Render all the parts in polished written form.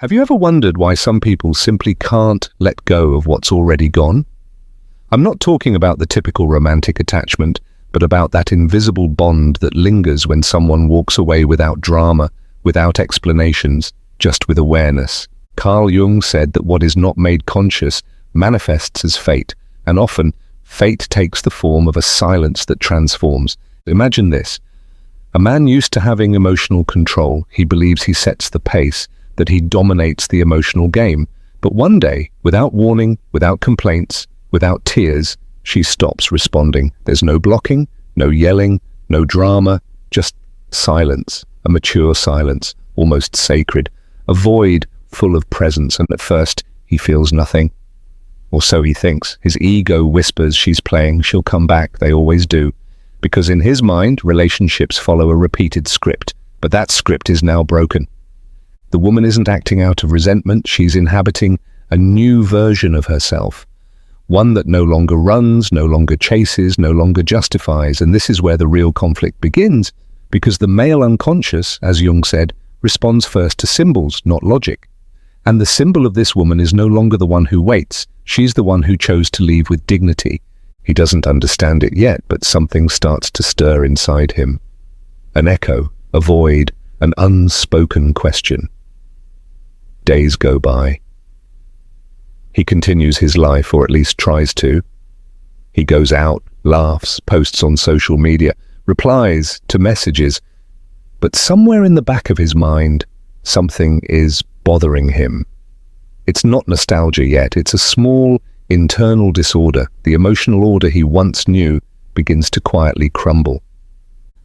Have you ever wondered why some people simply can't let go of what's already gone? I'm not talking about the typical romantic attachment, but about that invisible bond that lingers when someone walks away without drama, without explanations, just with awareness. Carl Jung said that what is not made conscious manifests as fate, and often fate takes the form of a silence that transforms. Imagine this. A man used to having emotional control. He believes he sets the pace, that he dominates the emotional game. But one day, without warning, without complaints, without tears, she stops responding. There's no blocking, no yelling, no drama, just silence, a mature silence, almost sacred, a void full of presence, and at first he feels nothing. Or so he thinks. His ego whispers she's playing, she'll come back, they always do. Because in his mind, relationships follow a repeated script, but that script is now broken. The woman isn't acting out of resentment, she's inhabiting a new version of herself. One that no longer runs, no longer chases, no longer justifies, and this is where the real conflict begins, because the male unconscious, as Jung said, responds first to symbols, not logic. And the symbol of this woman is no longer the one who waits, she's the one who chose to leave with dignity. He doesn't understand it yet, but something starts to stir inside him. An echo, a void, an unspoken question. Days go by. He continues his life, or at least tries to. He goes out, laughs, posts on social media, replies to messages. But somewhere in the back of his mind, something is bothering him. It's not nostalgia yet, it's a small internal disorder. The emotional order he once knew begins to quietly crumble.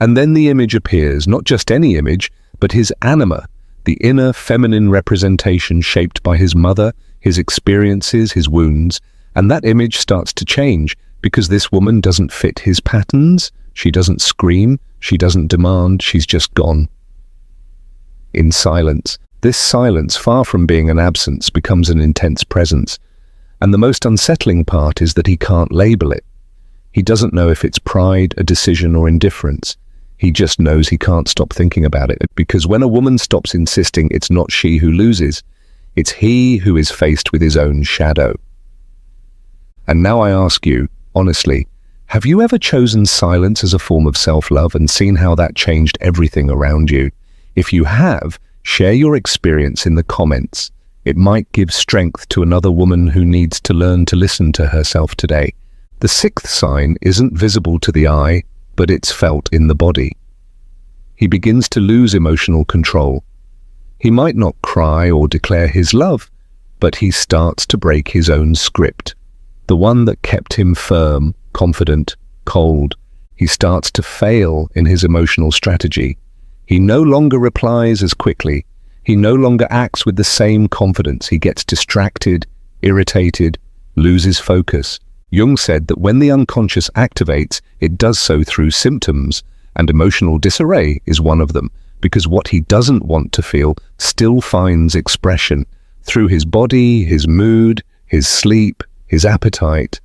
And then the image appears, not just any image, but his anima, the inner feminine representation shaped by his mother, his experiences, his wounds, and that image starts to change because this woman doesn't fit his patterns, she doesn't scream, she doesn't demand, she's just gone. In silence, this silence, far from being an absence, becomes an intense presence. And the most unsettling part is that he can't label it. He doesn't know if it's pride, a decision, or indifference. He just knows he can't stop thinking about it, because when a woman stops insisting, it's not she who loses, it's he who is faced with his own shadow. And now I ask you, honestly, have you ever chosen silence as a form of self-love and seen how that changed everything around you? If you have, share your experience in the comments. It might give strength to another woman who needs to learn to listen to herself today. The sixth sign isn't visible to the eye, but it's felt in the body. He begins to lose emotional control. He might not cry or declare his love, but he starts to break his own script. The one that kept him firm, confident, cold. He starts to fail in his emotional strategy. He no longer replies as quickly. He no longer acts with the same confidence. He gets distracted, irritated, loses focus. Jung said that when the unconscious activates, it does so through symptoms, and emotional disarray is one of them, because what he doesn't want to feel still finds expression through his body, his mood, his sleep, his appetite.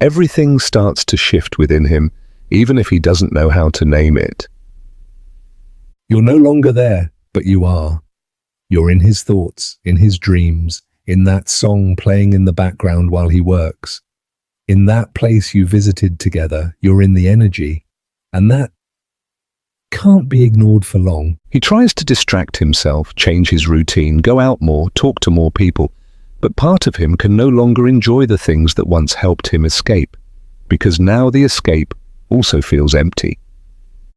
Everything starts to shift within him, even if he doesn't know how to name it. You're no longer there, but you are. You're in his thoughts, in his dreams, in that song playing in the background while he works. In that place you visited together, you're in the energy, and that can't be ignored for long. He tries to distract himself, change his routine, go out more, talk to more people, but part of him can no longer enjoy the things that once helped him escape, because now the escape also feels empty.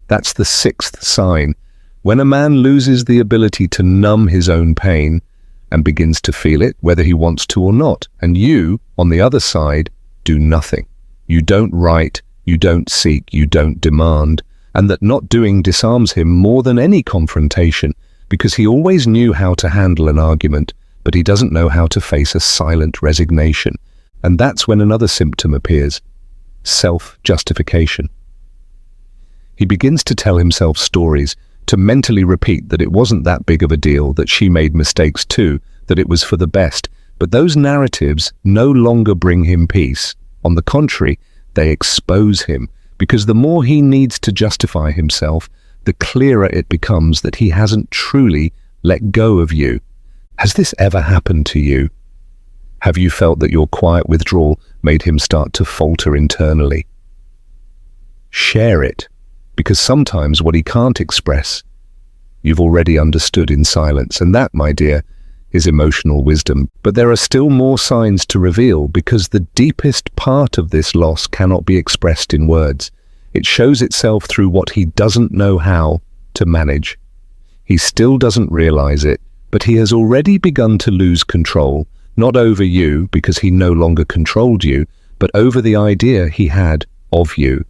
That's the sixth sign. When a man loses the ability to numb his own pain and begins to feel it, whether he wants to or not, and you, on the other side, do nothing. You don't write, you don't seek, you don't demand, and that not doing disarms him more than any confrontation, because he always knew how to handle an argument, but he doesn't know how to face a silent resignation. And that's when another symptom appears: self-justification. He begins to tell himself stories, to mentally repeat that it wasn't that big of a deal, that she made mistakes too, that it was for the best. But those narratives no longer bring him peace. On the contrary, they expose him, because the more he needs to justify himself, the clearer it becomes that he hasn't truly let go of you. Has this ever happened to you? Have you felt that your quiet withdrawal made him start to falter internally? Share it, because sometimes what he can't express, you've already understood in silence, and that, my dear, is emotional wisdom. But there are still more signs to reveal, because the deepest part of this loss cannot be expressed in words. It shows itself through what he doesn't know how to manage. He still doesn't realize it, but he has already begun to lose control, not over you because he no longer controlled you, but over the idea he had of you.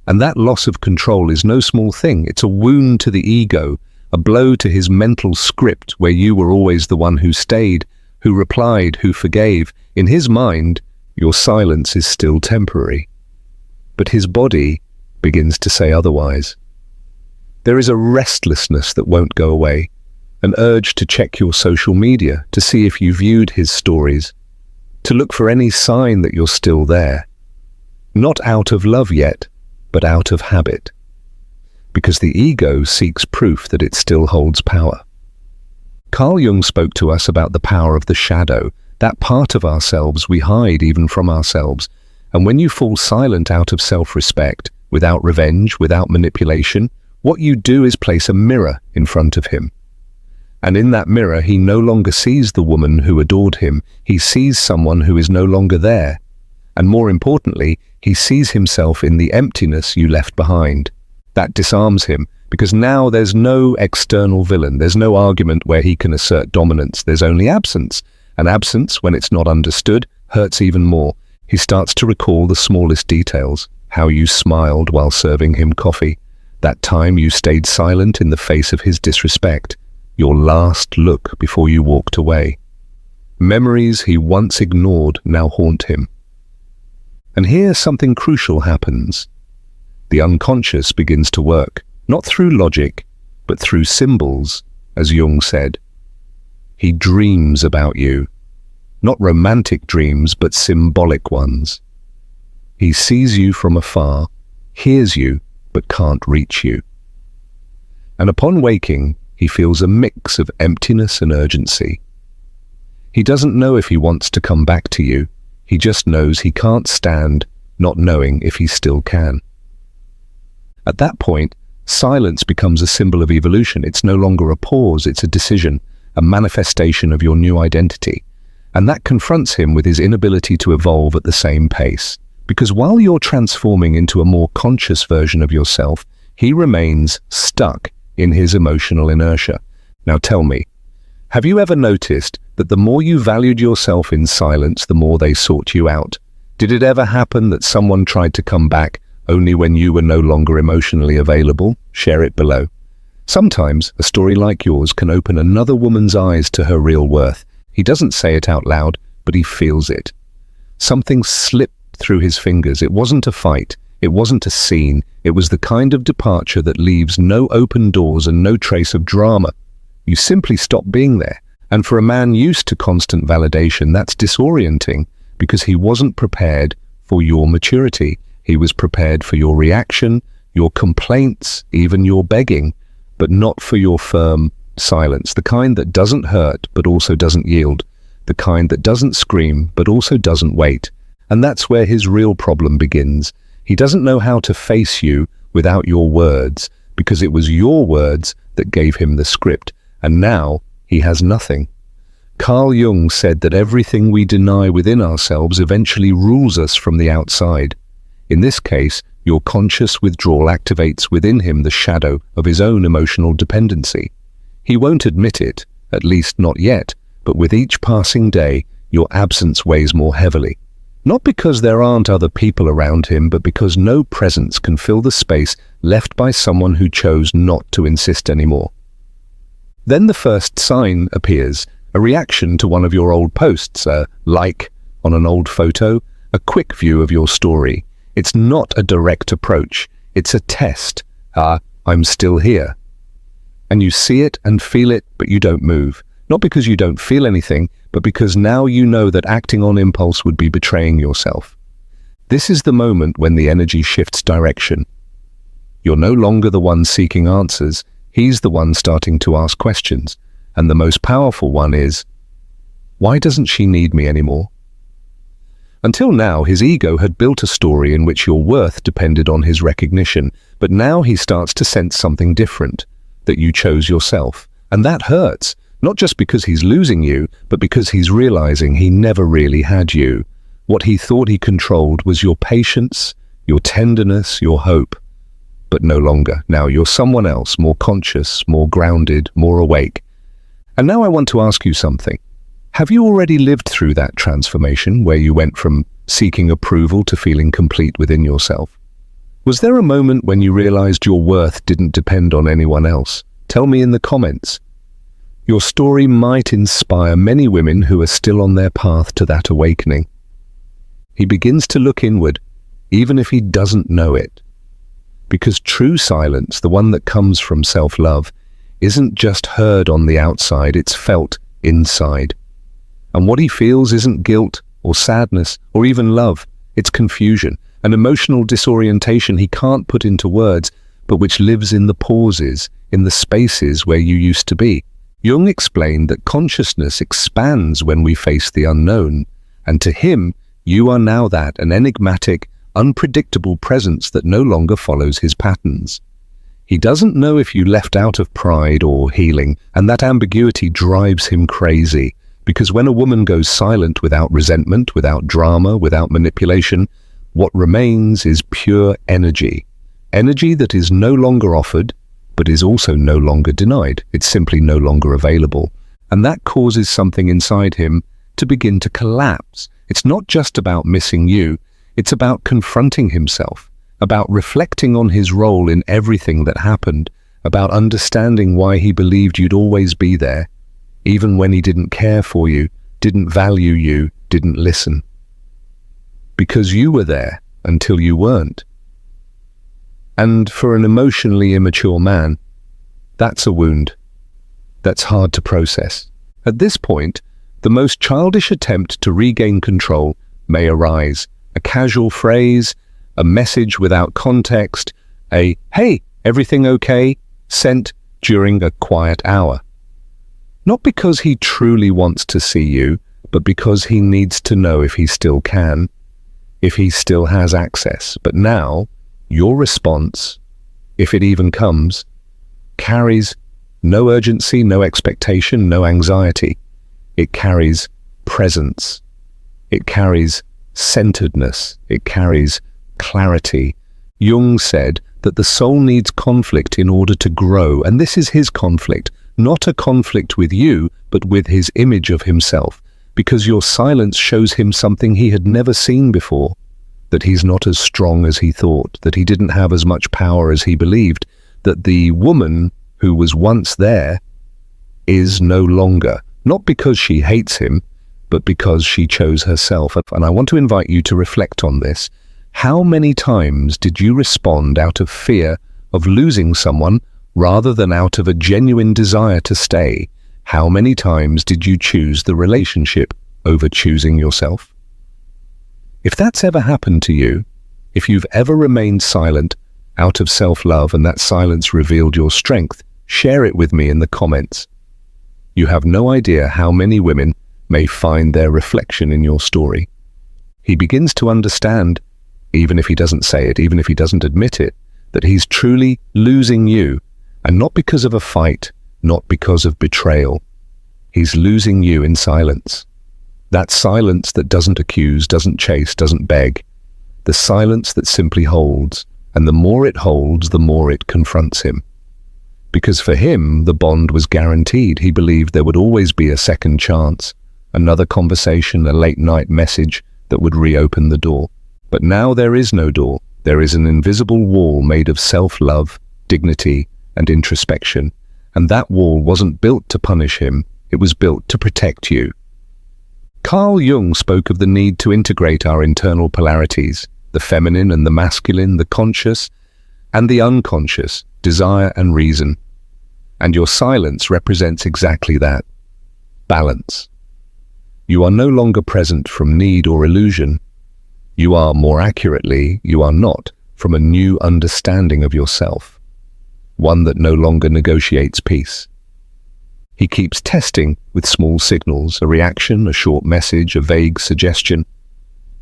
And that loss of control is no small thing. It's a wound to the ego, a blow to his mental script where you were always the one who stayed, who replied, who forgave. In his mind, your silence is still temporary. But his body begins to say otherwise. There is a restlessness that won't go away, an urge to check your social media, to see if you viewed his stories, to look for any sign that you're still there. Not out of love yet, but out of habit. Because the ego seeks proof that it still holds power. Carl Jung spoke to us about the power of the shadow, that part of ourselves we hide even from ourselves. And when you fall silent out of self-respect, without revenge, without manipulation, what you do is place a mirror in front of him. And in that mirror, he no longer sees the woman who adored him. He sees someone who is no longer there. And more importantly, he sees himself in the emptiness you left behind. That disarms him, because now there's no external villain. There's no argument where he can assert dominance. There's only absence. And absence, when it's not understood, hurts even more. He starts to recall the smallest details. How you smiled while serving him coffee. That time you stayed silent in the face of his disrespect. Your last look before you walked away. Memories he once ignored now haunt him. And here something crucial happens. The unconscious begins to work, not through logic, but through symbols, as Jung said. He dreams about you, not romantic dreams, but symbolic ones. He sees you from afar, hears you, but can't reach you. And upon waking, he feels a mix of emptiness and urgency. He doesn't know if he wants to come back to you. He just knows he can't stand not knowing if he still can. At that point, silence becomes a symbol of evolution. It's no longer a pause, it's a decision, a manifestation of your new identity. And that confronts him with his inability to evolve at the same pace. Because while you're transforming into a more conscious version of yourself, he remains stuck in his emotional inertia. Now tell me, have you ever noticed that the more you valued yourself in silence, the more they sought you out? Did it ever happen that someone tried to come back only when you were no longer emotionally available? Share it below. Sometimes a story like yours can open another woman's eyes to her real worth. He doesn't say it out loud, but he feels it. Something slipped through his fingers. It wasn't a fight. It wasn't a scene. It was the kind of departure that leaves no open doors and no trace of drama. You simply stop being there. And for a man used to constant validation, that's disorienting, because he wasn't prepared for your maturity. He was prepared for your reaction, your complaints, even your begging, but not for your firm silence, the kind that doesn't hurt but also doesn't yield, the kind that doesn't scream but also doesn't wait. And that's where his real problem begins. He doesn't know how to face you without your words, because it was your words that gave him the script, and now he has nothing. Carl Jung said that everything we deny within ourselves eventually rules us from the outside. In this case, your conscious withdrawal activates within him the shadow of his own emotional dependency. He won't admit it, at least not yet, but with each passing day, your absence weighs more heavily. Not because there aren't other people around him, but because no presence can fill the space left by someone who chose not to insist anymore. Then the first sign appears, a reaction to one of your old posts, a like on an old photo, a quick view of your story. It's not a direct approach, it's a test. I'm still here. And you see it and feel it, but you don't move. Not because you don't feel anything, but because now you know that acting on impulse would be betraying yourself. This is the moment when the energy shifts direction. You're no longer the one seeking answers, he's the one starting to ask questions. And the most powerful one is, Why doesn't she need me anymore? Until now, his ego had built a story in which your worth depended on his recognition, but now he starts to sense something different, that you chose yourself. And that hurts, not just because he's losing you, but because he's realizing he never really had you. What he thought he controlled was your patience, your tenderness, your hope. But no longer. Now you're someone else, more conscious, more grounded, more awake. And now I want to ask you something. Have you already lived through that transformation where you went from seeking approval to feeling complete within yourself? Was there a moment when you realized your worth didn't depend on anyone else? Tell me in the comments. Your story might inspire many women who are still on their path to that awakening. He begins to look inward, even if he doesn't know it. Because true silence, the one that comes from self-love, isn't just heard on the outside, it's felt inside. And what he feels isn't guilt or sadness or even love, it's confusion, an emotional disorientation he can't put into words, but which lives in the pauses, in the spaces where you used to be. Jung explained that consciousness expands when we face the unknown, and to him, you are now that, an enigmatic, unpredictable presence that no longer follows his patterns. He doesn't know if you left out of pride or healing, and that ambiguity drives him crazy. Because when a woman goes silent without resentment, without drama, without manipulation, what remains is pure energy. Energy that is no longer offered, but is also no longer denied. It's simply no longer available. And that causes something inside him to begin to collapse. It's not just about missing you, it's about confronting himself, about reflecting on his role in everything that happened, about understanding why he believed you'd always be there, even when he didn't care for you, didn't value you, didn't listen. Because you were there until you weren't. And for an emotionally immature man, that's a wound. That's hard to process. At this point, the most childish attempt to regain control may arise. A casual phrase, a message without context, a "Hey, everything okay?" sent during a quiet hour. Not because he truly wants to see you, but because he needs to know if he still can, if he still has access. But now, your response, if it even comes, carries no urgency, no expectation, no anxiety. It carries presence. It carries centeredness. It carries clarity. Jung said that the soul needs conflict in order to grow, and this is his conflict. Not a conflict with you, but with his image of himself, because your silence shows him something he had never seen before, that he's not as strong as he thought, that he didn't have as much power as he believed, that the woman who was once there is no longer, not because she hates him, but because she chose herself. And I want to invite you to reflect on this. How many times did you respond out of fear of losing someone rather than out of a genuine desire to stay? How many times did you choose the relationship over choosing yourself? If that's ever happened to you, if you've ever remained silent out of self-love and that silence revealed your strength, share it with me in the comments. You have no idea how many women may find their reflection in your story. He begins to understand, even if he doesn't say it, even if he doesn't admit it, that he's truly losing you. And not because of a fight, not because of betrayal. He's losing you in silence. That silence that doesn't accuse, doesn't chase, doesn't beg. The silence that simply holds, and the more it holds, the more it confronts him. Because for him, the bond was guaranteed. He believed there would always be a second chance, another conversation, a late-night message that would reopen the door. But now there is no door. There is an invisible wall made of self-love, dignity, and introspection, and that wall wasn't built to punish him, it was built to protect you. Carl Jung spoke of the need to integrate our internal polarities, the feminine and the masculine, the conscious and the unconscious, desire and reason. And your silence represents exactly that. Balance. You are no longer present from need or illusion. You are, more accurately, you are not, from a new understanding of yourself. One that no longer negotiates peace. He keeps testing with small signals, a reaction, a short message, a vague suggestion.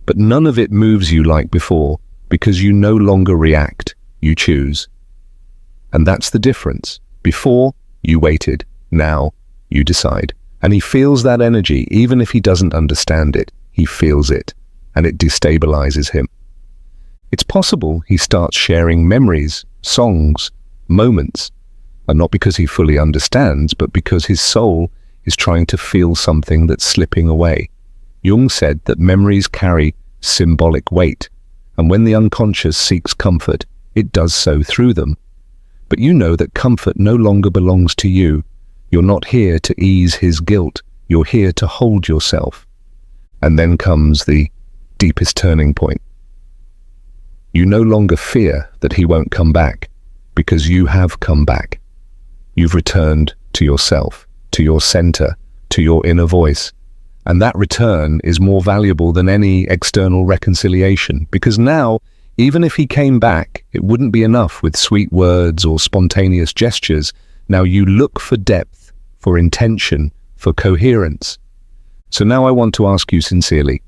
But none of it moves you like before, because you no longer react, you choose. And that's the difference. Before, you waited. Now, you decide. And he feels that energy, even if he doesn't understand it. He feels it, and it destabilizes him. It's possible he starts sharing memories, songs, moments, and not because he fully understands, but because his soul is trying to feel something that's slipping away. Jung said that memories carry symbolic weight, and when the unconscious seeks comfort, it does so through them. But you know that comfort no longer belongs to you. You're not here to ease his guilt. You're here to hold yourself. And then comes the deepest turning point. You no longer fear that he won't come back, because you have come back. You've returned to yourself, to your center, to your inner voice. And that return is more valuable than any external reconciliation, because now, even if he came back, it wouldn't be enough with sweet words or spontaneous gestures. Now you look for depth, for intention, for coherence. So now I want to ask you sincerely,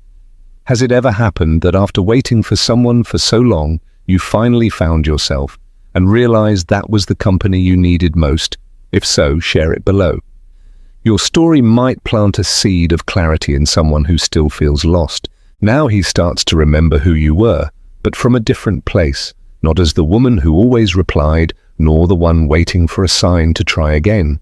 has it ever happened that after waiting for someone for so long, you finally found yourself and realized that was the company you needed most? If so, share it below. Your story might plant a seed of clarity in someone who still feels lost. Now he starts to remember who you were, but from a different place, not as the woman who always replied, nor the one waiting for a sign to try again.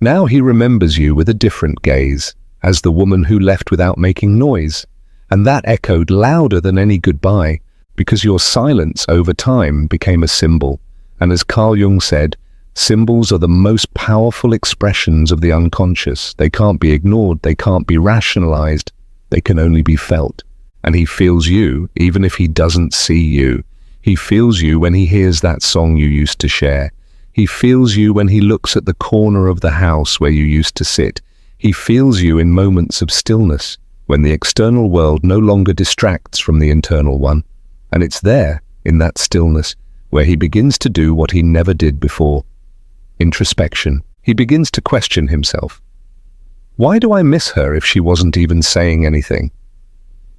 Now he remembers you with a different gaze, as the woman who left without making noise, and that echoed louder than any goodbye, because your silence over time became a symbol. And as Carl Jung said, symbols are the most powerful expressions of the unconscious. They can't be ignored, they can't be rationalized, they can only be felt. And he feels you, even if he doesn't see you. He feels you when he hears that song you used to share. He feels you when he looks at the corner of the house where you used to sit. He feels you in moments of stillness, when the external world no longer distracts from the internal one. And it's there, in that stillness, where he begins to do what he never did before. Introspection. He begins to question himself. Why do I miss her if she wasn't even saying anything?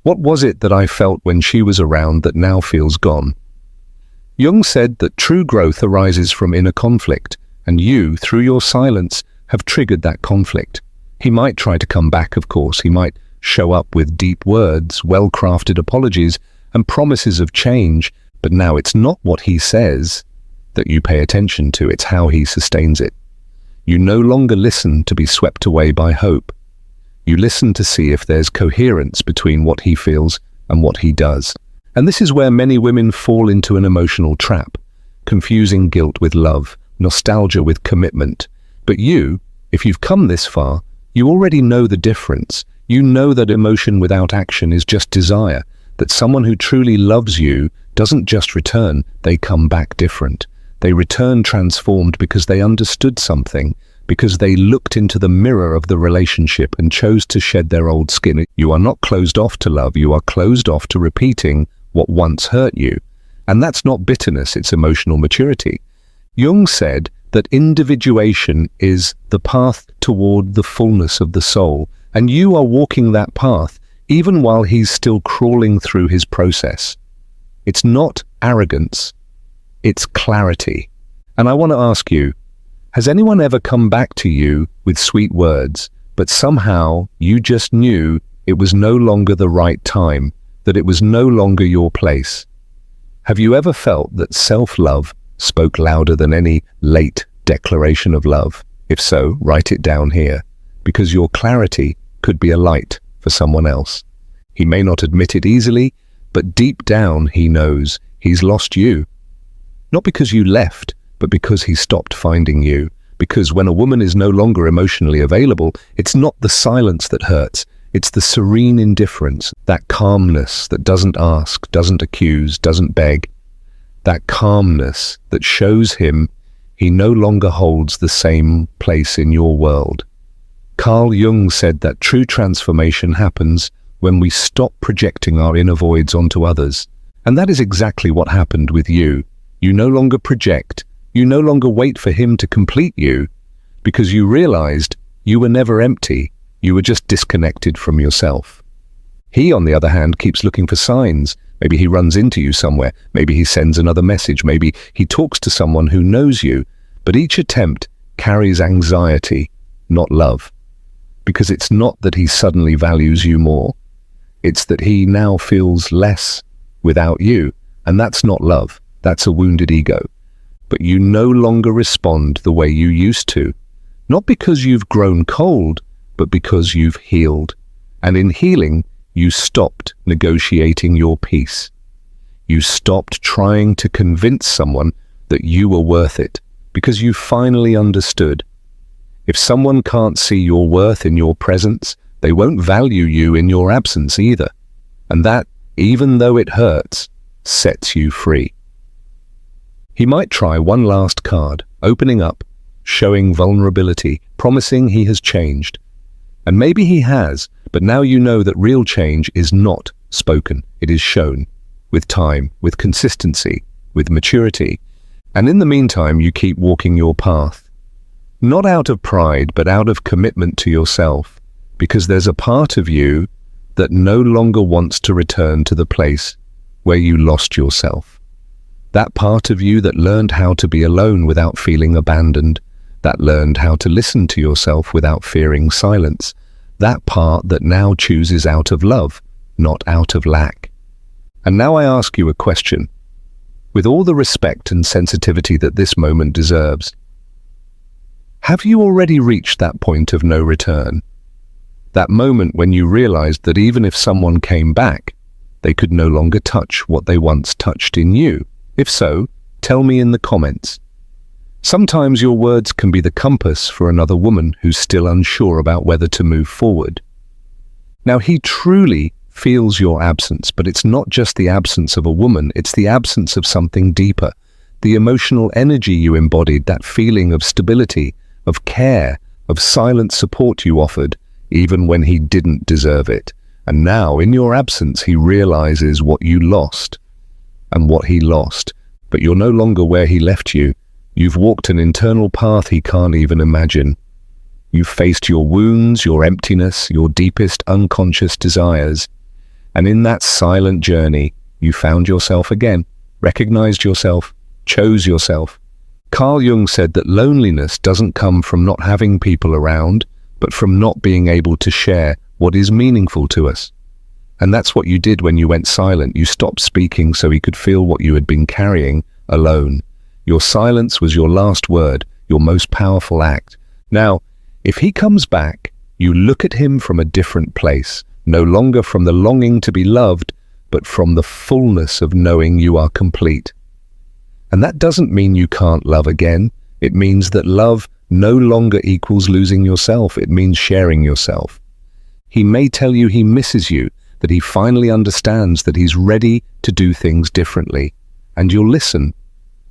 What was it that I felt when she was around that now feels gone? Jung said that true growth arises from inner conflict, and you, through your silence, have triggered that conflict. He might try to come back, of course. He might show up with deep words, well-crafted apologies, and promises of change, but now it's not what he says that you pay attention to, it's how he sustains it. You no longer listen to be swept away by hope. You listen to see if there's coherence between what he feels and what he does. And this is where many women fall into an emotional trap, confusing guilt with love, nostalgia with commitment. But you, if you've come this far, you already know the difference. You know that emotion without action is just desire, that someone who truly loves you doesn't just return, they come back different. They return transformed because they understood something, because they looked into the mirror of the relationship and chose to shed their old skin. You are not closed off to love, you are closed off to repeating what once hurt you. And that's not bitterness, it's emotional maturity. Jung said that individuation is the path toward the fullness of the soul, and you are walking that path even while he's still crawling through his process. It's not arrogance, it's clarity. And I want to ask you, has anyone ever come back to you with sweet words, but somehow you just knew it was no longer the right time, that it was no longer your place? Have you ever felt that self-love spoke louder than any late declaration of love? If so, write it down here, because your clarity could be a light for someone else. He may not admit it easily, but deep down he knows he's lost you. Not because you left, but because he stopped finding you. Because when a woman is no longer emotionally available, it's not the silence that hurts, it's the serene indifference, that calmness that doesn't ask, doesn't accuse, doesn't beg. That calmness that shows him he no longer holds the same place in your world. Carl Jung said that true transformation happens when we stop projecting our inner voids onto others. And that is exactly what happened with you. You no longer project, you no longer wait for him to complete you, because you realized you were never empty, you were just disconnected from yourself. He, on the other hand, keeps looking for signs. Maybe he runs into you somewhere, maybe he sends another message, maybe he talks to someone who knows you, but each attempt carries anxiety, not love. Because it's not that he suddenly values you more, it's that he now feels less without you, and that's not love, that's a wounded ego. But you no longer respond the way you used to, not because you've grown cold, but because you've healed. And in healing, you stopped negotiating your peace. You stopped trying to convince someone that you were worth it, because you finally understood. If someone can't see your worth in your presence, they won't value you in your absence either. And that, even though it hurts, sets you free. He might try one last card, opening up, showing vulnerability, promising he has changed. And maybe he has, but now you know that real change is not spoken, it is shown, with time, with consistency, with maturity. And in the meantime, you keep walking your path. Not out of pride, but out of commitment to yourself, because there's a part of you that no longer wants to return to the place where you lost yourself. That part of you that learned how to be alone without feeling abandoned, that learned how to listen to yourself without fearing silence, that part that now chooses out of love, not out of lack. And now I ask you a question, with all the respect and sensitivity that this moment deserves. Have you already reached that point of no return? That moment when you realized that even if someone came back, they could no longer touch what they once touched in you? If so, tell me in the comments. Sometimes your words can be the compass for another woman who's still unsure about whether to move forward. Now, he truly feels your absence, but it's not just the absence of a woman, it's the absence of something deeper. The emotional energy you embodied, that feeling of stability, of care, of silent support you offered, even when he didn't deserve it. And now, in your absence, he realizes what you lost and what he lost. But you're no longer where he left you. You've walked an internal path he can't even imagine. You've faced your wounds, your emptiness, your deepest unconscious desires. And in that silent journey, you found yourself again, recognized yourself, chose yourself. Carl Jung said that loneliness doesn't come from not having people around, but from not being able to share what is meaningful to us. And that's what you did when you went silent. You stopped speaking so he could feel what you had been carrying alone. Your silence was your last word, your most powerful act. Now, if he comes back, you look at him from a different place, no longer from the longing to be loved, but from the fullness of knowing you are complete. And that doesn't mean you can't love again. It means that love no longer equals losing yourself. It means sharing yourself. He may tell you he misses you, that he finally understands that he's ready to do things differently. And you'll listen,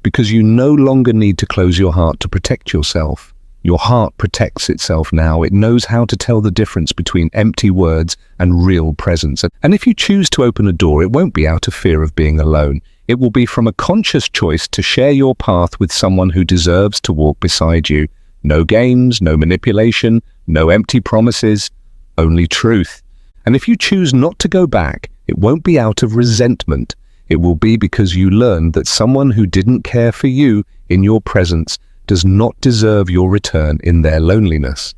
because you no longer need to close your heart to protect yourself. Your heart protects itself now. It knows how to tell the difference between empty words and real presence. And if you choose to open a door, it won't be out of fear of being alone. It will be from a conscious choice to share your path with someone who deserves to walk beside you. No games, no manipulation, no empty promises, only truth. And if you choose not to go back, it won't be out of resentment. It will be because you learned that someone who didn't care for you in your presence does not deserve your return in their loneliness.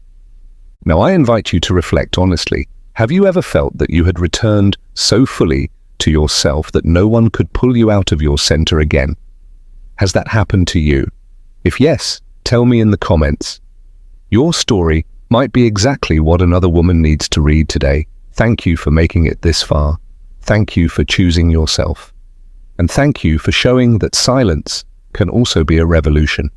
Now, I invite you to reflect honestly. Have you ever felt that you had returned so fully to yourself that no one could pull you out of your center again? Has that happened to you? If yes, tell me in the comments. Your story might be exactly what another woman needs to read today. Thank you for making it this far. Thank you for choosing yourself. And thank you for showing that silence can also be a revolution.